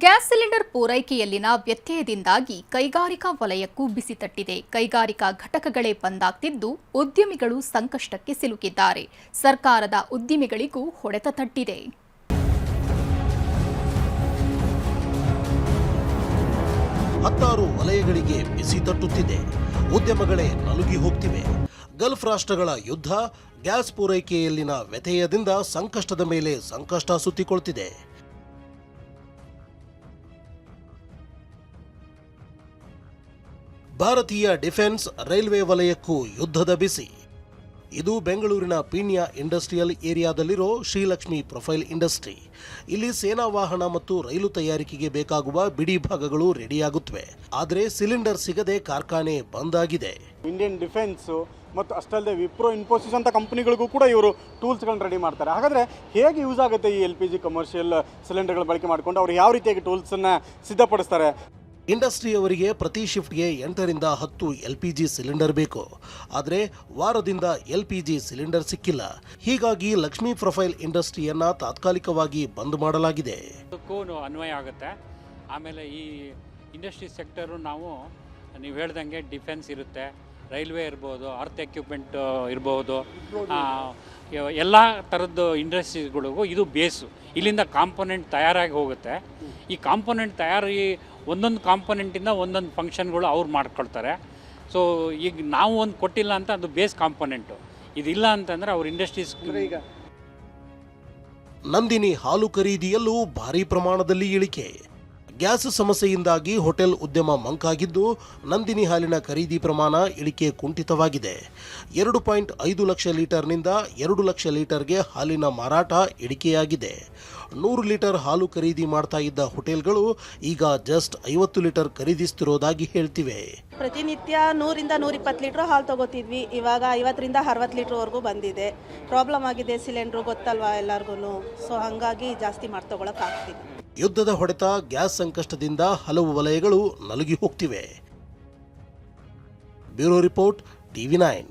Gas cylinder ಪೂರೈಕೆಯಲ್ಲಿನ ವ್ಯತ್ಯಯದಿಂದಾಗಿ ಕೈಗಾರಿಕಾ ವಲಯಕ್ಕೂ ಬಿಸಿ ತಟ್ಟಿದೆ. ಕೈಗಾರಿಕಾ ಘಟಕಗಳೇ ಬಂದಾಗ್ತಿದ್ದು ಉದ್ಯಮಿಗಳು ಸಂಕಷ್ಟಕ್ಕೆ ಸಿಲುಕಿದ್ದಾರೆ. ಸರ್ಕಾರದ ಉದ್ದಿಮೆಗಳಿಗೂ ಹೊಡೆತ ತಟ್ಟಿದೆ. ಹತ್ತಾರು ವಲಯಗಳಿಗೆ ಬಿಸಿ ತಟ್ಟುತ್ತಿದೆ. ಉದ್ಯಮಗಳೇ ನಲುಗಿ ಹೋಗ್ತಿವೆ. ಗಲ್ಫ್ ರಾಷ್ಟ್ರಗಳ ಯುದ್ಧ, ಗ್ಯಾಸ್ ಪೂರೈಕೆಯಲ್ಲಿನ ವ್ಯತ್ಯಯದಿಂದ ಸಂಕಷ್ಟದ ಮೇಲೆ ಸಂಕಷ್ಟ ಸುತ್ತಿಕೊಳ್ತಿದೆ. ಭಾರತೀಯ ಡಿಫೆನ್ಸ್ ರೈಲ್ವೆ ವಲಯಕ್ಕೂ ಯುದ್ಧದ ಬಿಸಿ. ಇದು ಬೆಂಗಳೂರಿನ ಪೀಣ್ಯ ಇಂಡಸ್ಟ್ರಿಯಲ್ ಏರಿಯಾದಲ್ಲಿರೋ ಶ್ರೀಲಕ್ಷ್ಮಿ ಪ್ರೊಫೈಲ್ ಇಂಡಸ್ಟ್ರಿ. ಇಲ್ಲಿ ಸೇನಾ ವಾಹನ ಮತ್ತು ರೈಲು ತಯಾರಿಕೆಗೆ ಬೇಕಾಗುವ ಬಿಡಿ ಭಾಗಗಳು ರೆಡಿಯಾಗುತ್ತವೆ. ಆದರೆ ಸಿಲಿಂಡರ್ ಸಿಗದೆ ಕಾರ್ಖಾನೆ ಬಂದ್ ಆಗಿದೆ. ಇಂಡಿಯನ್ ಡಿಫೆನ್ಸ್ ಮತ್ತು ಅಷ್ಟಲ್ಲದೆ ವಿಪ್ರೋ, ಇನ್ಫೋಸಿಸ್ ಅಂತ ಕಂಪನಿಗಳಿಗೂ ಕೂಡ ಇವರು ಟೂಲ್ಸ್ಗಳನ್ನ ರೆಡಿ ಮಾಡ್ತಾರೆ. ಹಾಗಾದರೆ ಹೇಗೆ ಯೂಸ್ ಆಗುತ್ತೆ ಈ LPG ಕಮರ್ಷಿಯಲ್ ಸಿಲಿಂಡರ್ಗಳ ಬಳಕೆ ಮಾಡಿಕೊಂಡು ಅವರು ಯಾವ ರೀತಿಯಾಗಿ ಟೂಲ್ಸನ್ನು ಸಿದ್ಧಪಡಿಸ್ತಾರೆ? ಇಂಡಸ್ಟ್ರಿಯವರಿಗೆ ಪ್ರತಿ ಶಿಫ್ಟ್ಗೆ 8 ರಿಂದ 10 LPG ಸಿಲಿಂಡರ್ ಬೇಕು. ಆದರೆ ವಾರದಿಂದ LPG ಸಿಲಿಂಡರ್ ಸಿಕ್ಕಿಲ್ಲ. ಹೀಗಾಗಿ ಲಕ್ಷ್ಮಿ ಪ್ರೊಫೈಲ್ ಇಂಡಸ್ಟ್ರಿಯನ್ನ ತಾತ್ಕಾಲಿಕವಾಗಿ ಬಂದ್ ಮಾಡಲಾಗಿದೆ. ಅನ್ವಯ ಆಗುತ್ತೆ. ಆಮೇಲೆ ಈ ಇಂಡಸ್ಟ್ರಿ ಸೆಕ್ಟರು ನೀವು ಹೇಳ್ದಂಗೆ ಡಿಫೆನ್ಸ್ ಇರುತ್ತೆ, ರೈಲ್ವೆ ಇರ್ಬೋದು, ಅರ್ತ್ ಎಕ್ವಿಪ್ಮೆಂಟ್ ಇರ್ಬೋದು, ಎಲ್ಲ ಥರದ್ದು ಇಂಡಸ್ಟ್ರೀಸ್ಗಳಿಗೂ ಇದು ಬೇಸು. ಇಲ್ಲಿಂದ ಕಾಂಪೊನೆಂಟ್ ತಯಾರಾಗಿ ಹೋಗುತ್ತೆ. ಈ ಕಾಂಪೊನೆಂಟ್ ತಯಾರಿ ಒಂದೊಂದು ಕಾಂಪೊನೆಂಟಿಂದ ಒಂದೊಂದು ಫಂಕ್ಷನ್ಗಳು ಅವ್ರು ಮಾಡ್ಕೊಳ್ತಾರೆ. ಸೊ ಈಗ ನಾವು ಒಂದು ಕೊಟ್ಟಿಲ್ಲ ಅಂತ ಅದು ಬೇಸ್ ಕಾಂಪೊನೆಂಟು, ಇದಿಲ್ಲ ಅಂತಂದರೆ ಅವ್ರ ಇಂಡಸ್ಟ್ರೀಸ್. ಈಗ ನಂದಿನಿ ಹಾಲು ಖರೀದಿಯಲ್ಲೂ ಭಾರೀ ಪ್ರಮಾಣದಲ್ಲಿ ಇಳಿಕೆ. ಗ್ಯಾಸ್ ಸಮಸ್ಯೆಯಿಂದಾಗಿ ಹೋಟೆಲ್ ಉದ್ಯಮ ಮಂಕಾಗಿದ್ದು ನಂದಿನಿ ಹಾಲಿನ ಖರೀದಿ ಪ್ರಮಾಣ ಇಳಿಕೆ ಕುಂಠಿತವಾಗಿದೆ. 2.5 ಲಕ್ಷ ಲೀಟರ್ನಿಂದ 2 ಲಕ್ಷ ಲೀಟರ್ಗೆ ಹಾಲಿನ ಮಾರಾಟ ಇಳಿಕೆಯಾಗಿದೆ. 100 ಲೀಟರ್ ಹಾಲು ಖರೀದಿ ಮಾಡ್ತಾ ಇದ್ದ ಹೋಟೆಲ್ಗಳು ಈಗ ಜಸ್ಟ್ 50 ಲೀಟರ್ ಖರೀದಿಸ್ತಿರೋದಾಗಿ ಹೇಳ್ತಿವೆ. ಪ್ರತಿನಿತ್ಯ 100 ರಿಂದ 120 ಲೀಟರ್ ಹಾಲು ತಗೋತಿದ್ವಿ. ಇವಾಗ 50 ರಿಂದ 60 ಲೀಟರ್ವರೆಗೂ ಬಂದಿದೆ. ಪ್ರಾಬ್ಲಮ್ ಆಗಿದೆ ಸಿಲಿಂಡ್ರು, ಗೊತ್ತಲ್ವಾ ಎಲ್ಲರಿಗೂ. ಸೊ ಹಾಗಾಗಿ ಜಾಸ್ತಿ ಮಾಡಿ ತಗೊಳಕ್ಕಾಗ್ತಿದೆ. ಯುದ್ಧದ ಹೊಡೆತ, ಗ್ಯಾಸ್ ಸಂಕಷ್ಟದಿಂದ ಹಲವು ವಲಯಗಳು ನಲುಗಿ ಹೋಗ್ತಿವೆ. Bureau report, TV9.